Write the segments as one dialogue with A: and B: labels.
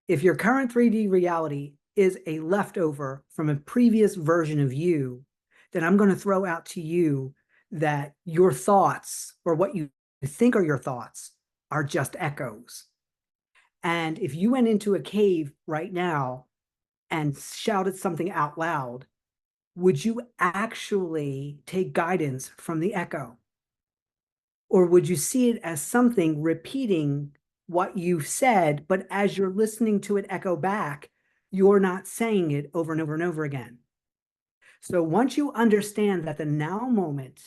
A: If your current 3D reality is a leftover from a previous version of you, then I'm going to throw out to you that your thoughts, or what you think are your thoughts, are just echoes. And if you went into a cave right now and shouted something out loud, would you actually take guidance from the echo? Or would you see it as something repeating what you've said, but as you're listening to it echo back, you're not saying it over and over and over again? So once you understand that the now moment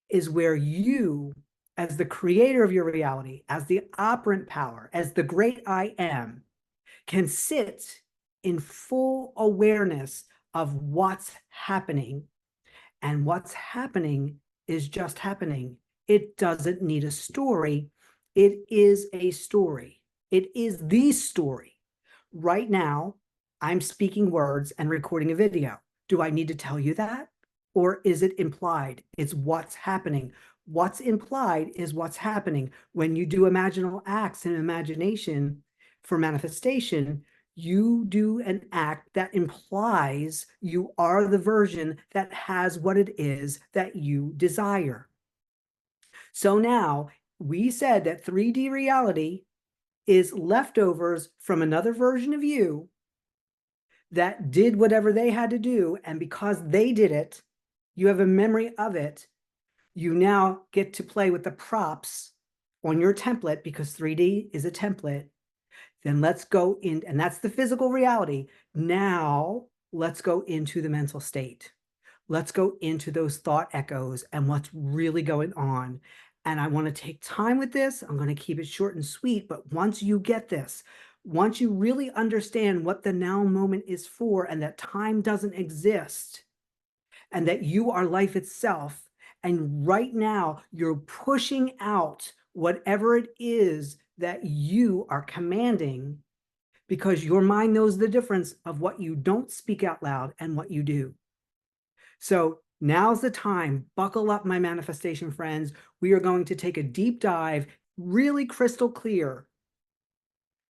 A: is where you, as the creator of your reality, as the operant power, as the great I am, can sit in full awareness of what's happening. And what's happening is just happening. It doesn't need a story. It is a story. It is the story. Right now, I'm speaking words and recording a video. Do I need to tell you that? Or is it implied? It's what's happening. What's implied is what's happening. When you do imaginal acts in imagination for manifestation, you do an act that implies you are the version that has what it is that you desire. So now we said that 3D reality is leftovers from another version of you that did whatever they had to do. And because they did it, you have a memory of it. You now get to play with the props on your template, because 3D is a template. Then let's go in, and that's the physical reality. Now let's go into the mental state. Let's go into those thought echoes and what's really going on. And I want to take time with this. I'm going to keep it short and sweet. But once you get this, once you really understand what the now moment is for, and that time doesn't exist, and that you are life itself, and right now you're pushing out whatever it is that you are commanding, because your mind knows the difference of what you don't speak out loud and what you do. So now's the time. Buckle up, my manifestation friends. We are going to take a deep dive, really crystal clear,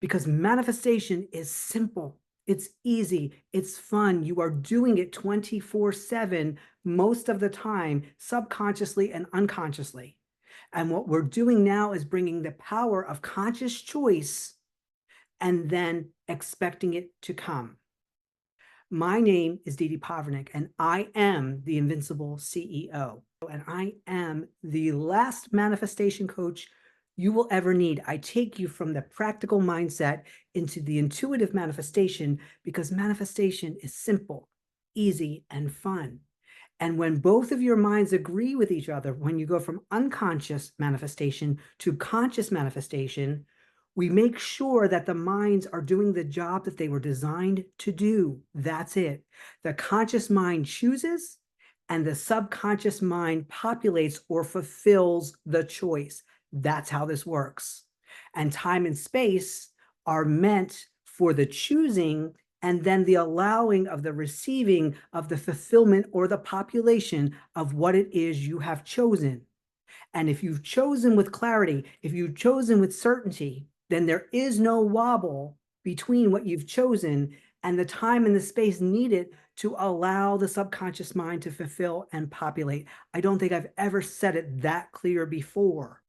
A: because manifestation is simple. It's easy. It's fun. You are doing it 24/7 most of the time, subconsciously and unconsciously. And what we're doing now is bringing the power of conscious choice and then expecting it to come. My name is Dede Powerniak, and I am the Invincible CEO. And I am the last manifestation coach you will ever need. I take you from the practical mindset into the intuitive manifestation, because manifestation is simple, easy, and fun. And when both of your minds agree with each other, when you go from unconscious manifestation to conscious manifestation, we make sure that the minds are doing the job that they were designed to do. That's it. The conscious mind chooses, and the subconscious mind populates or fulfills the choice. That's how this works. And time and space are meant for the choosing, and then the allowing of the receiving of the fulfillment or the population of what it is you have chosen. And if you've chosen with clarity, if you've chosen with certainty, then there is no wobble between what you've chosen and the time and the space needed to allow the subconscious mind to fulfill and populate. I don't think I've ever said it that clear before.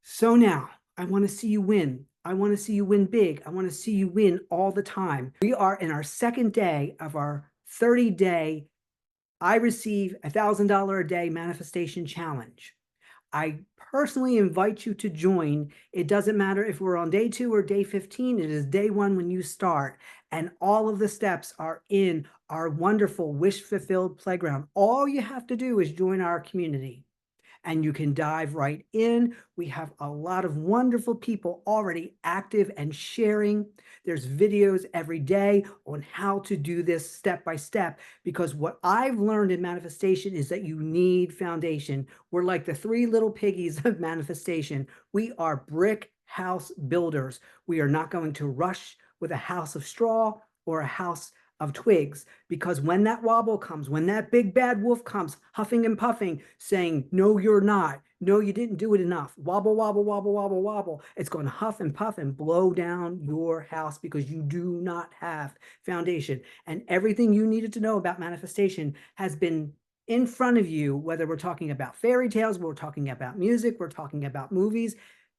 A: So now I want to see you win. I want to see you win big. I want to see you win all the time. We are in our second day of our 30-day I receive $1,000 a day manifestation challenge. I personally invite you to join. It doesn't matter if we're on day 2 or day 15. It is day 1 when you start. And all of the steps are in our wonderful Wish Fulfilled playground. All you have to do is join our community, and you can dive right in. We have a lot of wonderful people already active and sharing. There's videos every day on how to do this step by step, because what I've learned in manifestation is that you need foundation. We're like the 3 little piggies of manifestation. We are brick house builders. We are not going to rush with a house of straw or a house of twigs, because when that wobble comes, when that big bad wolf comes huffing and puffing saying, no, you're not, No, you didn't do it enough. Wobble, wobble, wobble, wobble, wobble. It's going to huff and puff and blow down your house because you do not have foundation. And everything you needed to know about manifestation has been in front of you, whether we're talking about fairy tales, we're talking about music, we're talking about movies.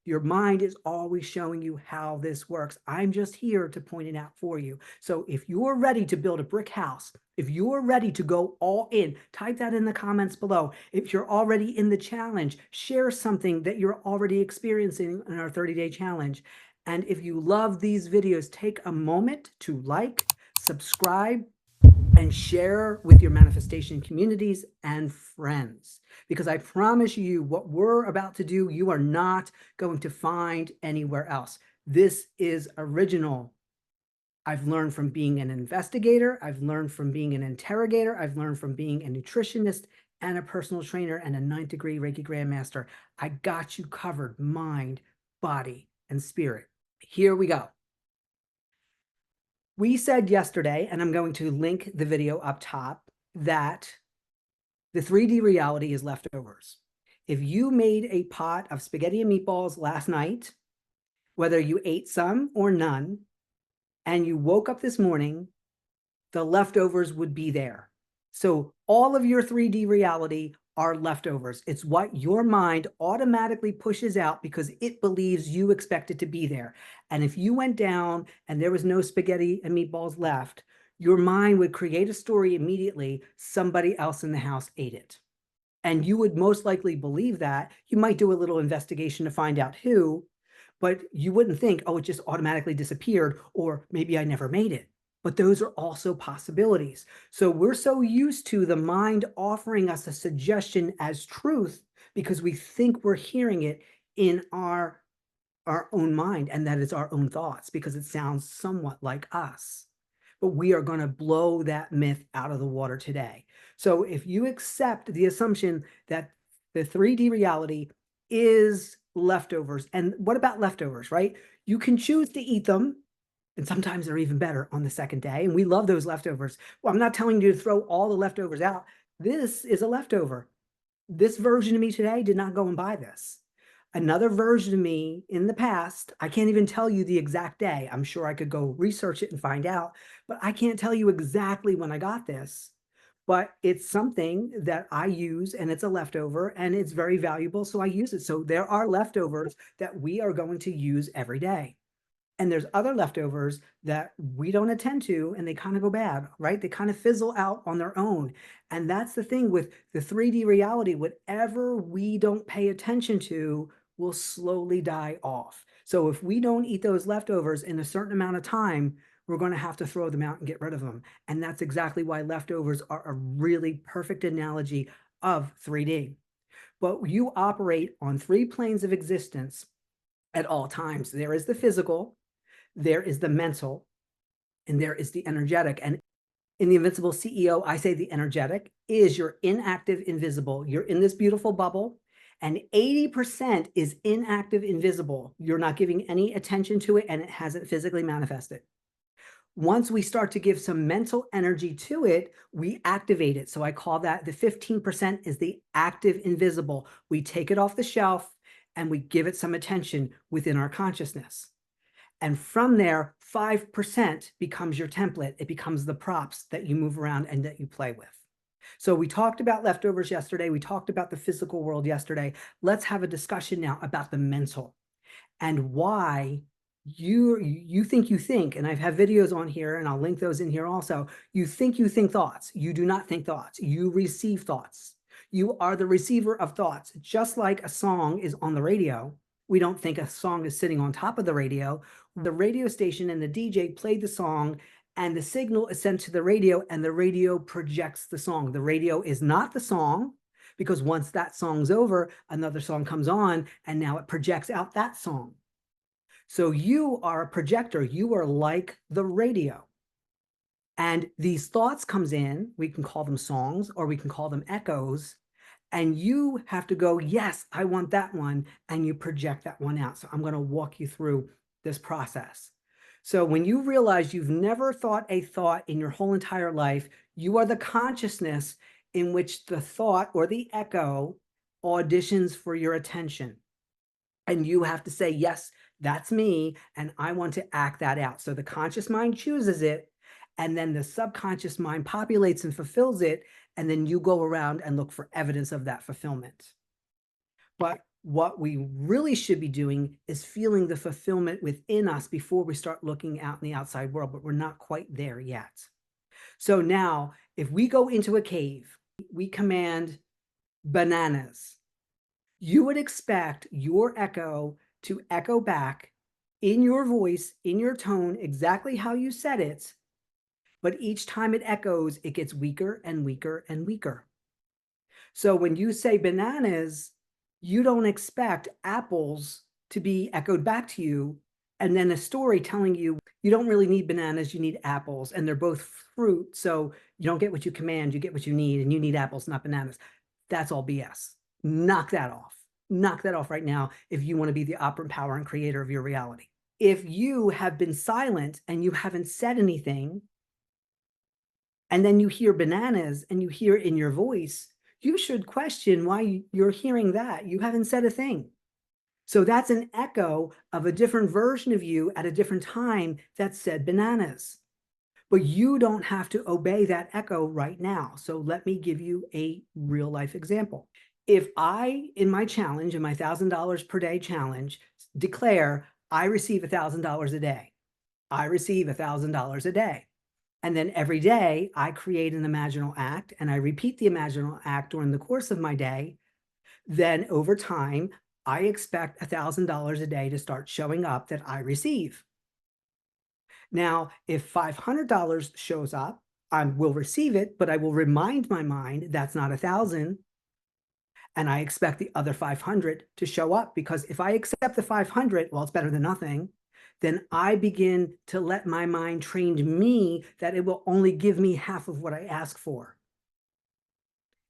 A: Your mind is always showing you how this works. I'm just here to point it out for you. So if you're ready to build a brick house, if you're ready to go all in, type that in the comments below. If you're already in the challenge, share something that you're already experiencing in our 30-day challenge. And if you love these videos, take a moment to like, subscribe, and share with your manifestation communities and friends. Because I promise you, what we're about to do, you are not going to find anywhere else. This is original. I've learned from being an investigator. I've learned from being an interrogator. I've learned from being a nutritionist and a personal trainer and a 9th degree Reiki Grandmaster. I got you covered, mind, body, and spirit. Here we go. We said yesterday, and I'm going to link the video up top, that the 3D reality is leftovers. If you made a pot of spaghetti and meatballs last night, whether you ate some or none, and you woke up this morning, the leftovers would be there. So all of your 3D reality are leftovers. It's what your mind automatically pushes out because it believes you expect it to be there. And if you went down and there was no spaghetti and meatballs left, your mind would create a story immediately. Somebody else in the house ate it. And you would most likely believe that. You might do a little investigation to find out who, but you wouldn't think, oh, it just automatically disappeared, or maybe I never made it. But those are also possibilities. So we're so used to the mind offering us a suggestion as truth because we think we're hearing it in our own mind, and that it's our own thoughts because it sounds somewhat like us. But we are going to blow that myth out of the water today. So if you accept the assumption that the 3D reality is leftovers, and what about leftovers, right? You can choose to eat them, and sometimes they're even better on the second day. And we love those leftovers. Well, I'm not telling you to throw all the leftovers out. This is a leftover. This version of me today did not go and buy this. Another version of me in the past, I can't even tell you the exact day. I'm sure I could go research it and find out, but I can't tell you exactly when I got this. But it's something that I use and it's a leftover and it's very valuable. So I use it. So there are leftovers that we are going to use every day. And there's other leftovers that we don't attend to and they kind of go bad, right? They kind of fizzle out on their own. And that's the thing with the 3D reality, whatever we don't pay attention to will slowly die off. So if we don't eat those leftovers in a certain amount of time, we're going to have to throw them out and get rid of them. And that's exactly why leftovers are a really perfect analogy of 3D. But you operate on 3 planes of existence at all times. There is the physical, there is the mental, and there is the energetic. And in the Invincible CEO, I say the energetic is your inactive invisible. You're in this beautiful bubble, and 80% is inactive invisible. You're not giving any attention to it, and it hasn't physically manifested. Once we start to give some mental energy to it, we activate it. So I call that the 15% is the active invisible. We take it off the shelf and we give it some attention within our consciousness. And from there, 5% becomes your template. It becomes the props that you move around and that you play with. So we talked about leftovers yesterday. We talked about the physical world yesterday. Let's have a discussion now about the mental and why you think, and I've had videos on here and I'll link those in here also. You think thoughts. You do not think thoughts. You receive thoughts. You are the receiver of thoughts. Just like a song is on the radio, we don't think a song is sitting on top of the radio. The radio station and the DJ played the song and the signal is sent to the radio and the radio projects the song. The radio is not the song because once that song's over, another song comes on and now it projects out that song. So you are a projector. You are like the radio. And these thoughts comes in, we can call them songs or we can call them echoes. And you have to go, yes, I want that one. And you project that one out. So I'm going to walk you through this process. So when you realize you've never thought a thought in your whole entire life, you are the consciousness in which the thought or the echo auditions for your attention. And you have to say, yes, that's me, and I want to act that out. So the conscious mind chooses it, and then the subconscious mind populates and fulfills it, and then you go around and look for evidence of that fulfillment. But what we really should be doing is feeling the fulfillment within us before we start looking out in the outside world, but we're not quite there yet. So now, if we go into a cave, we command bananas. You would expect your echo to echo back in your voice, in your tone, exactly how you said it. But each time it echoes, it gets weaker and weaker and weaker. So when you say bananas, you don't expect apples to be echoed back to you. And then a story telling you you don't really need bananas, you need apples, and they're both fruit. So you don't get what you command, you get what you need, and you need apples, not bananas. That's all BS. Knock that off. Knock that off right now if you want to be the operant power and creator of your reality. If you have been silent and you haven't said anything, and then you hear bananas and you hear it in your voice, you should question why you're hearing that. You haven't said a thing. So that's an echo of a different version of you at a different time that said bananas. But you don't have to obey that echo right now. So let me give you a real life example. If I, in my challenge, in my $1,000 per day challenge, declare I receive $1,000 a day, I receive $1,000 a day. And then every day I create an imaginal act and I repeat the imaginal act during the course of my day, then over time, I expect $1,000 a day to start showing up that I receive. Now, if $500 shows up, I will receive it, but I will remind my mind that's not 1,000. And I expect the other 500 to show up, because if I accept the 500, well, it's better than nothing. Then I begin to let my mind train me that it will only give me half of what I ask for.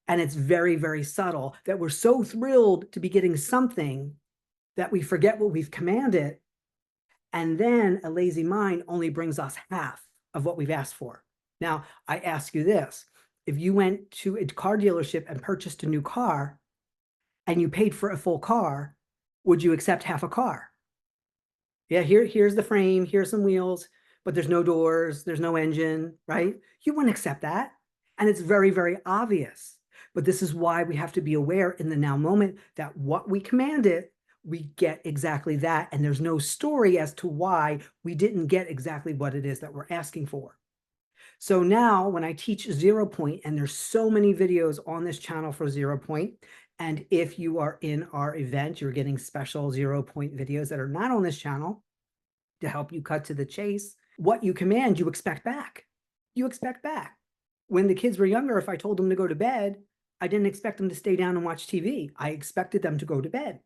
A: And it's very, very subtle that we're so thrilled to be getting something that we forget what we've commanded. And then a lazy mind only brings us half of what we've asked for. Now, I ask you this. If you went to a car dealership and purchased a new car and you paid for a full car, would you accept half a car? Yeah, here's the frame, here's some wheels, but there's no doors, there's no engine, right? You wouldn't accept that. And it's very, very obvious. But this is why we have to be aware in the now moment that what we commanded, we get exactly that. And there's no story as to why we didn't get exactly what it is that we're asking for. So now when I teach 0 point, and there's so many videos on this channel for 0 point, and if you are in our event, you're getting special 0 point videos that are not on this channel to help you cut to the chase. What you command, you expect back. You expect back. When the kids were younger, if I told them to go to bed, I didn't expect them to stay down and watch TV. I expected them to go to bed.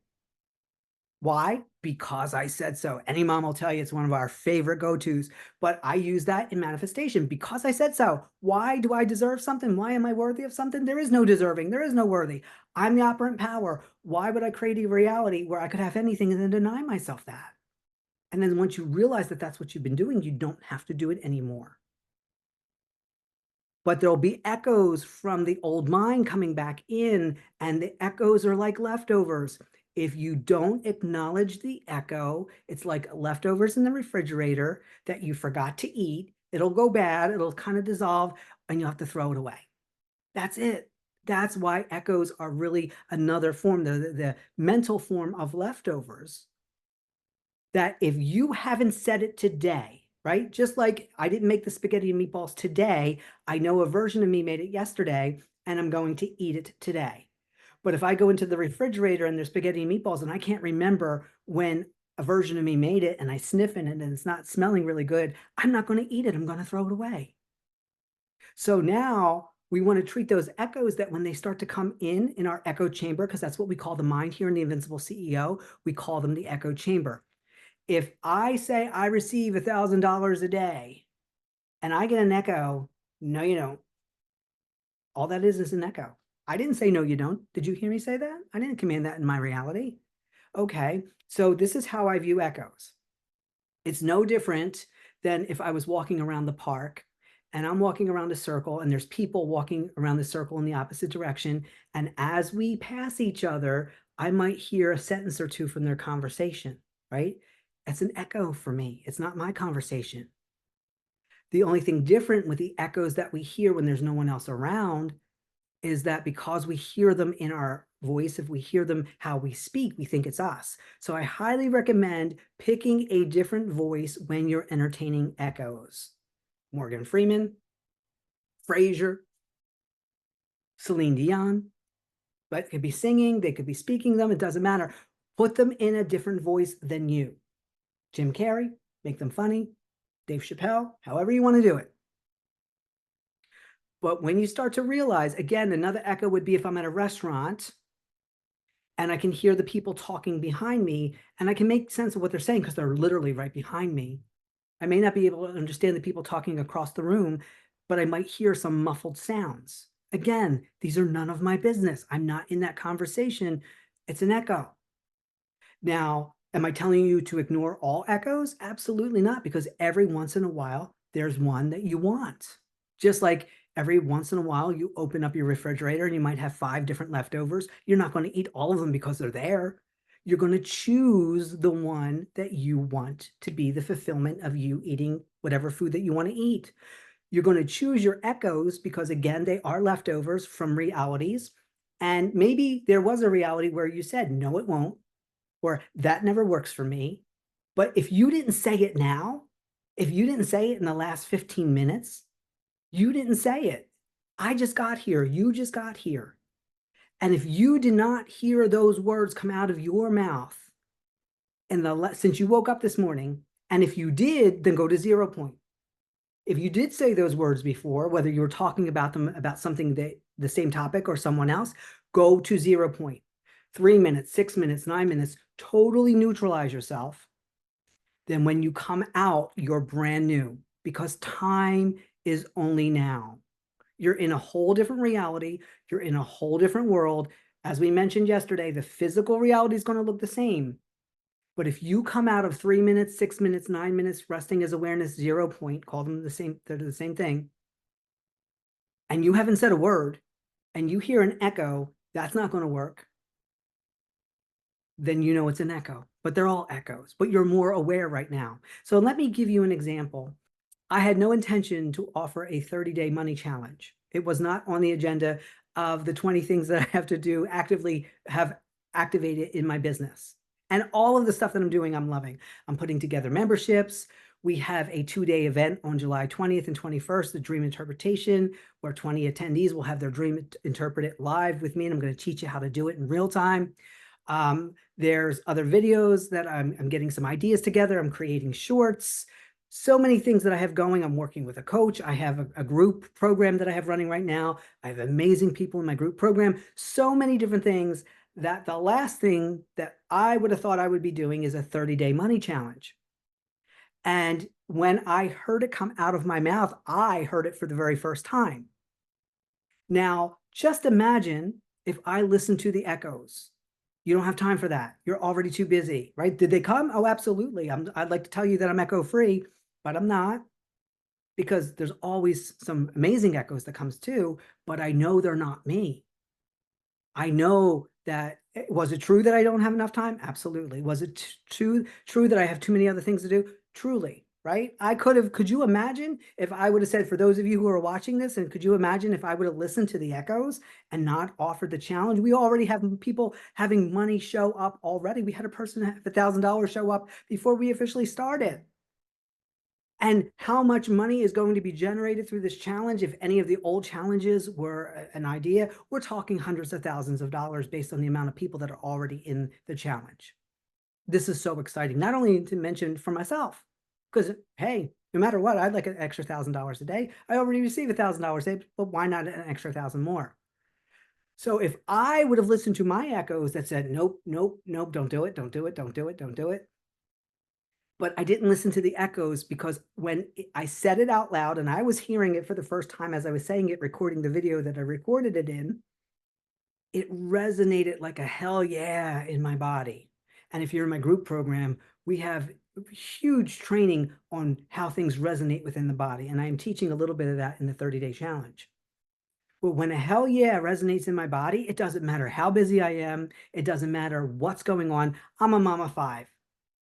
A: Why? Because I said so. Any mom will tell you it's one of our favorite go-tos, but I use that in manifestation because I said so. Why do I deserve something? Why am I worthy of something? There is no deserving. There is no worthy. I'm the operant power. Why would I create a reality where I could have anything and then deny myself that? And then once you realize that that's what you've been doing, you don't have to do it anymore. But there'll be echoes from the old mind coming back in, and the echoes are like leftovers. If you don't acknowledge the echo, it's like leftovers in the refrigerator that you forgot to eat. It'll go bad, it'll kind of dissolve, and you'll have to throw it away. That's it. That's why echoes are really another form, the mental form of leftovers. That if you haven't said it today, right? Just like I didn't make the spaghetti and meatballs today, I know a version of me made it yesterday, and I'm going to eat it today. But if I go into the refrigerator and there's spaghetti and meatballs and I can't remember when a version of me made it, and I sniff in it and it's not smelling really good, I'm not going to eat it. I'm going to throw it away. So now we want to treat those echoes, that when they start to come in our echo chamber, because that's what we call the mind here in the Invincible CEO, we call them the echo chamber. If I say I receive $1,000 a day and I get an echo, no, you don't. All that is an echo. I didn't say no, you don't. Did you hear me say that? I didn't command that in my reality. Okay, so this is how I view echoes. It's no different than if I was walking around the park and I'm walking around a circle, and there's people walking around the circle in the opposite direction. And as we pass each other, I might hear a sentence or two from their conversation, right? That's an echo for me. It's not my conversation. The only thing different with the echoes that we hear when there's no one else around is that because we hear them in our voice, if we hear them how we speak, we think it's us. So I highly recommend picking a different voice when you're entertaining echoes. Morgan Freeman, Frasier, Celine Dion, but it could be singing, they could be speaking them, it doesn't matter. Put them in a different voice than you. Jim Carrey, make them funny. Dave Chappelle, however you want to do it. But when you start to realize, again, another echo would be if I'm at a restaurant and I can hear the people talking behind me and I can make sense of what they're saying because they're literally right behind me. I may not be able to understand the people talking across the room, but I might hear some muffled sounds. Again, these are none of my business. I'm not in that conversation. It's an echo. Now, am I telling you to ignore all echoes? Absolutely not, because every once in a while, there's one that you want. Just like every once in a while, you open up your refrigerator and you might have 5 different leftovers. You're not going to eat all of them because they're there. You're going to choose the one that you want to be the fulfillment of you eating whatever food that you want to eat. You're going to choose your echoes because, again, they are leftovers from realities. And maybe there was a reality where you said, no, it won't, or that never works for me. But if you didn't say it now, if you didn't say it in the last 15 minutes, you didn't say it. I just got here. You just got here. And if you did not hear those words come out of your mouth since you woke up this morning, and if you did, then go to 0 point. If you did say those words before, whether you were talking about them about something that the same topic or someone else, go to 0 point. 3 minutes, 6 minutes, 9 minutes, totally neutralize yourself. Then when you come out, you're brand new because time is only now. You're in a whole different reality. You're in a whole different world. As we mentioned yesterday, the physical reality is going to look the same. But if you come out of 3 minutes, 6 minutes, 9 minutes, resting as awareness, 0 point, call them the same, they're the same thing, and you haven't said a word, and you hear an echo, that's not going to work, then you know it's an echo. But they're all echoes, but you're more aware right now. So let me give you an example. I had no intention to offer a 30-day money challenge. It was not on the agenda of the 20 things that I have to do, actively have activated in my business. And all of the stuff that I'm doing, I'm loving. I'm putting together memberships. We have a 2-day event on July 20th and 21st, the Dream Interpretation, where 20 attendees will have their dream interpreted live with me, and I'm going to teach you how to do it in real time. There's other videos that I'm getting some ideas together. I'm creating shorts. So many things that I have going. I'm working with a coach. I have a group program that I have running right now. I have amazing people in my group program. So many different things that the last thing that I would have thought I would be doing is a 30-day money challenge. And when I heard it come out of my mouth, I heard it for the very first time. Now, just imagine if I listened to the echoes. You don't have time for that. You're already too busy, right? Did they come? Oh, absolutely. I'd like to tell you that I'm echo free, but I'm not, because there's always some amazing echoes that comes too, but I know they're not me. I know that, was it true that I don't have enough time? Absolutely. Was it true that I have too many other things to do? Truly, right? Could you imagine if I would have said, for those of you who are watching this, and could you imagine if I would have listened to the echoes and not offered the challenge? We already have people having money show up already. We had a person have $1,000 show up before we officially started. And how much money is going to be generated through this challenge? If any of the old challenges were an idea, we're talking hundreds of thousands of dollars based on the amount of people that are already in the challenge. This is so exciting, not only to mention for myself, because, hey, no matter what, I'd like an extra $1,000 a day. I already receive $1,000 a day, but why not an extra 1,000 more? So if I would have listened to my echoes that said, nope, nope, nope, don't do it, don't do it, don't do it, don't do it, but I didn't listen to the echoes, because when I said it out loud and I was hearing it for the first time as I was saying it, recording the video that I recorded it in, it resonated like a hell yeah in my body. And if you're in my group program, we have huge training on how things resonate within the body. And I am teaching a little bit of that in the 30-day challenge. But when a hell yeah resonates in my body, it doesn't matter how busy I am. It doesn't matter what's going on. I'm a mom of five.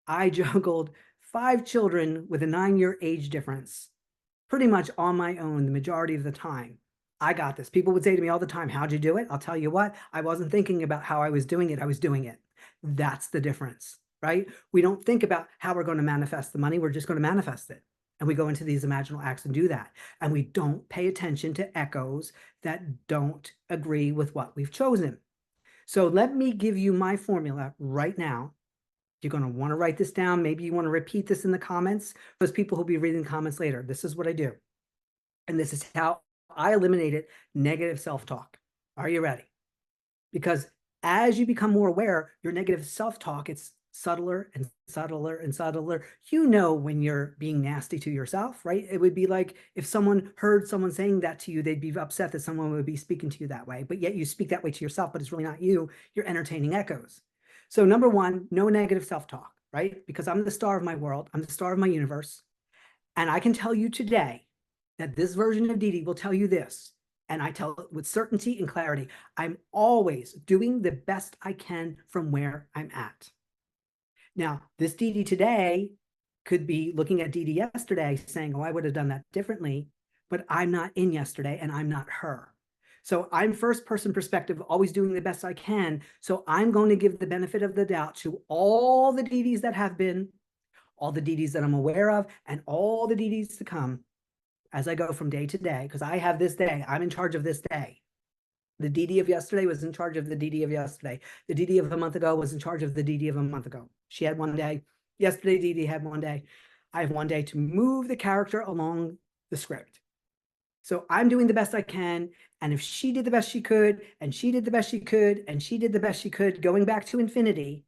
A: I juggled 5 children with a 9-year age difference, pretty much on my own the majority of the time. I got this. People would say to me all the time, how'd you do it? I'll tell you what, I wasn't thinking about how I was doing it. I was doing it. That's the difference, right? We don't think about how we're going to manifest the money. We're just going to manifest it. And we go into these imaginal acts and do that. And we don't pay attention to echoes that don't agree with what we've chosen. So let me give you my formula right now. You're going to want to write this down. Maybe you want to repeat this in the comments. Those people who'll be reading the comments later. This is what I do. And this is how I eliminated negative self-talk. Are you ready? Because as you become more aware, your negative self-talk, it's subtler and subtler and subtler. You know when you're being nasty to yourself, right? It would be like if someone heard someone saying that to you, they'd be upset that someone would be speaking to you that way. But yet you speak that way to yourself, but it's really not you. You're entertaining echoes. So number one, no negative self-talk, right? Because I'm the star of my world. I'm the star of my universe. And I can tell you today that this version of Dede will tell you this. And I tell it with certainty and clarity. I'm always doing the best I can from where I'm at. Now, this Dede today could be looking at Dede yesterday saying, oh, I would have done that differently, but I'm not in yesterday and I'm not her. So I'm first person perspective, always doing the best I can. So I'm going to give the benefit of the doubt to all the Dedes that have been, all the Dedes that I'm aware of, and all the Dedes to come as I go from day to day, because I have this day. I'm in charge of this day. The Dede of yesterday was in charge of the Dede of yesterday. The Dede of a month ago was in charge of the Dede of a month ago. She had one day. Yesterday, Dede had one day. I have one day to move the character along the script. So I'm doing the best I can. And if she did the best she could, and she did the best she could, and she did the best she could, going back to infinity,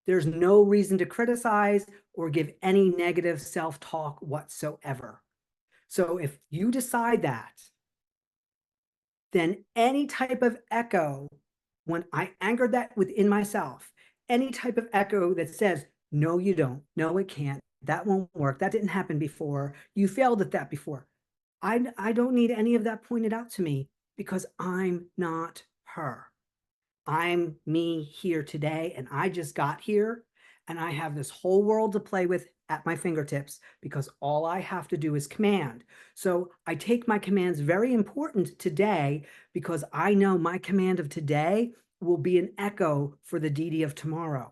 A: there's no reason to criticize or give any negative self-talk whatsoever. So if you decide that, then any type of echo, when I anchored that within myself, any type of echo that says, no, you don't, no, it can't, that won't work, that didn't happen before, you failed at that before. I don't need any of that pointed out to me because I'm not her. I'm me here today, and I just got here, and I have this whole world to play with at my fingertips because all I have to do is command. So I take my commands very important today because I know my command of today will be an echo for the Dede of tomorrow.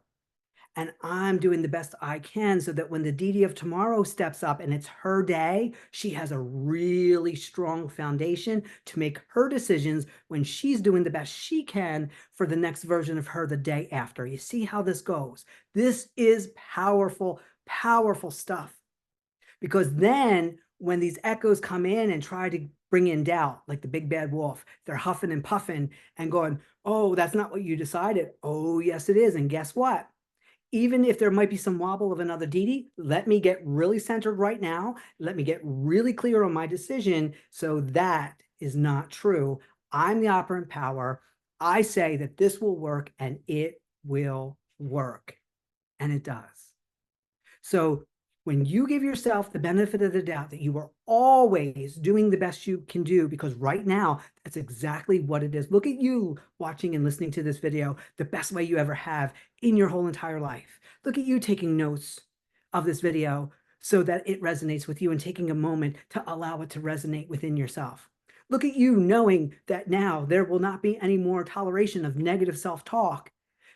A: And I'm doing the best I can so that when the Dede of tomorrow steps up and it's her day, she has a really strong foundation to make her decisions when she's doing the best she can for the next version of her the day after. You see how this goes? This is powerful, powerful stuff. Because then when these echoes come in and try to bring in doubt, like the big bad wolf, they're huffing and puffing and going, oh, that's not what you decided. Oh, yes, it is. And guess what? Even if there might be some wobble of another Dede, let me get really centered right now. Let me get really clear on my decision. So that is not true. I'm the operant power. I say that this will work and it will work. And it does. So when you give yourself the benefit of the doubt that you are always doing the best you can do, because right now, that's exactly what it is. Look at you watching and listening to this video the best way you ever have in your whole entire life. Look at you taking notes of this video so that it resonates with you and taking a moment to allow it to resonate within yourself. Look at you knowing that now there will not be any more toleration of negative self-talk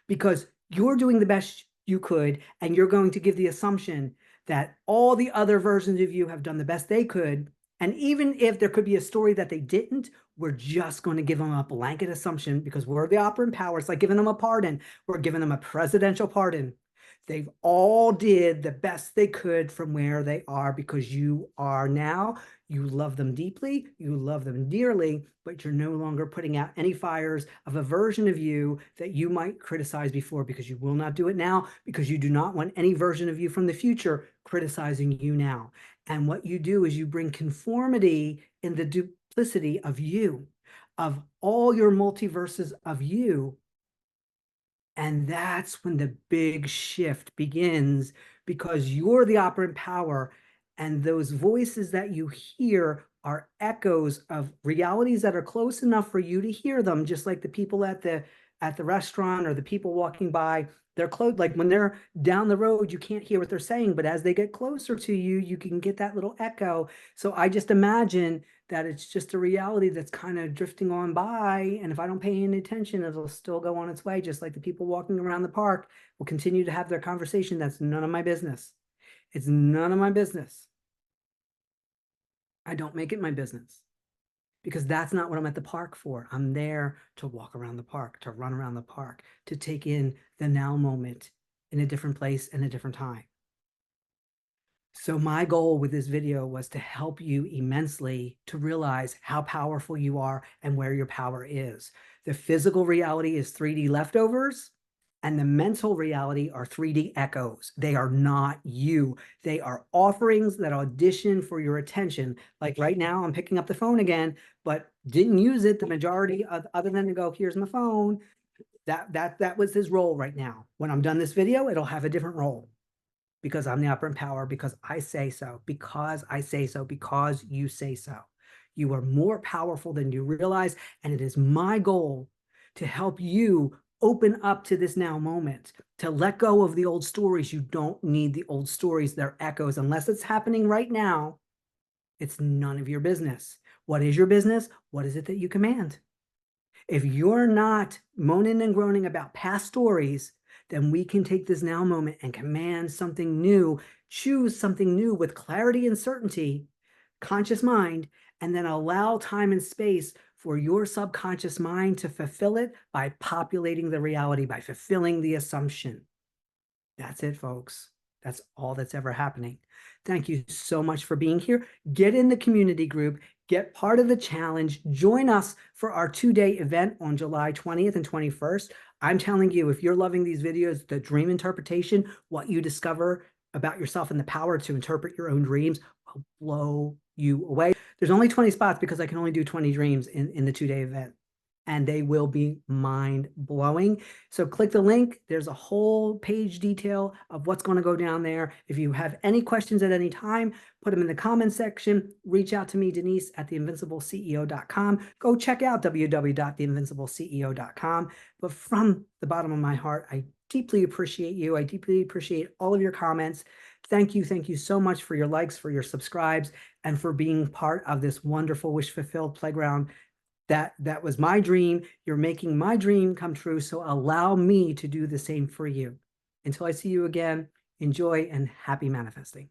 A: because you're doing the best you could, and you're going to give the assumption that all the other versions of you have done the best they could. And even if there could be a story that they didn't, we're just going to give them a blanket assumption because we're the operant power. It's like giving them a pardon. We're giving them a presidential pardon. They've all did the best they could from where they are because you are now. You love them deeply, you love them dearly, but you're no longer putting out any fires of a version of you that you might criticize before because you will not do it now because you do not want any version of you from the future criticizing you now. And what you do is you bring conformity in the duplicity of you, of all your multiverses of you. And that's when the big shift begins because you're the operant power. And those voices that you hear are echoes of realities that are close enough for you to hear them, just like the people at the restaurant or the people walking by. They're close, like when they're down the road, you can't hear what they're saying, but as they get closer to you, you can get that little echo. So I just imagine that it's just a reality that's kind of drifting on by. And if I don't pay any attention, it'll still go on its way, just like the people walking around the park will continue to have their conversation. That's none of my business. It's none of my business. I don't make it my business because that's not what I'm at the park for. I'm there to walk around the park, to run around the park, to take in the now moment in a different place and a different time. So my goal with this video was to help you immensely to realize how powerful you are and where your power is. The physical reality is 3D leftovers, and the mental reality are 3D echoes. They are not you. They are offerings that audition for your attention. Like right now, I'm picking up the phone again, but didn't use it the majority of, other than to go, here's my phone. That was his role right now. When I'm done this video, it'll have a different role. Because I'm the operant power, because I say so, because I say so, because you say so. You are more powerful than you realize, and it is my goal to help you open up to this now moment, to let go of the old stories. You don't need the old stories. They're echoes. Unless it's happening right now, it's none of your business. What is your business? What is it that you command? If you're not moaning and groaning about past stories, then we can take this now moment and command something new, choose something new with clarity and certainty, conscious mind, and then allow time and space for your subconscious mind to fulfill it by populating the reality, by fulfilling the assumption. That's it, folks. That's all that's ever happening. Thank you so much for being here. Get in the community group, get part of the challenge, join us for our 2-day event on July 20th and 21st. I'm telling you, if you're loving these videos, the dream interpretation, what you discover about yourself and the power to interpret your own dreams will blow you away. There's only 20 spots because I can only do 20 dreams in the 2-day event, and they will be mind-blowing. So click the link. There's a whole page detail of what's going to go down there. If you have any questions at any time, put them in the comments section. Reach out to me, Denise, at theinvincibleceo.com. Go check out www.theinvincibleceo.com. But from the bottom of my heart, I deeply appreciate you. I deeply appreciate all of your comments. Thank you so much for your likes, for your subscribes, and for being part of this wonderful wish-fulfilled playground. That was my dream. You're making my dream come true. So allow me to do the same for you. Until I see you again, enjoy and happy manifesting.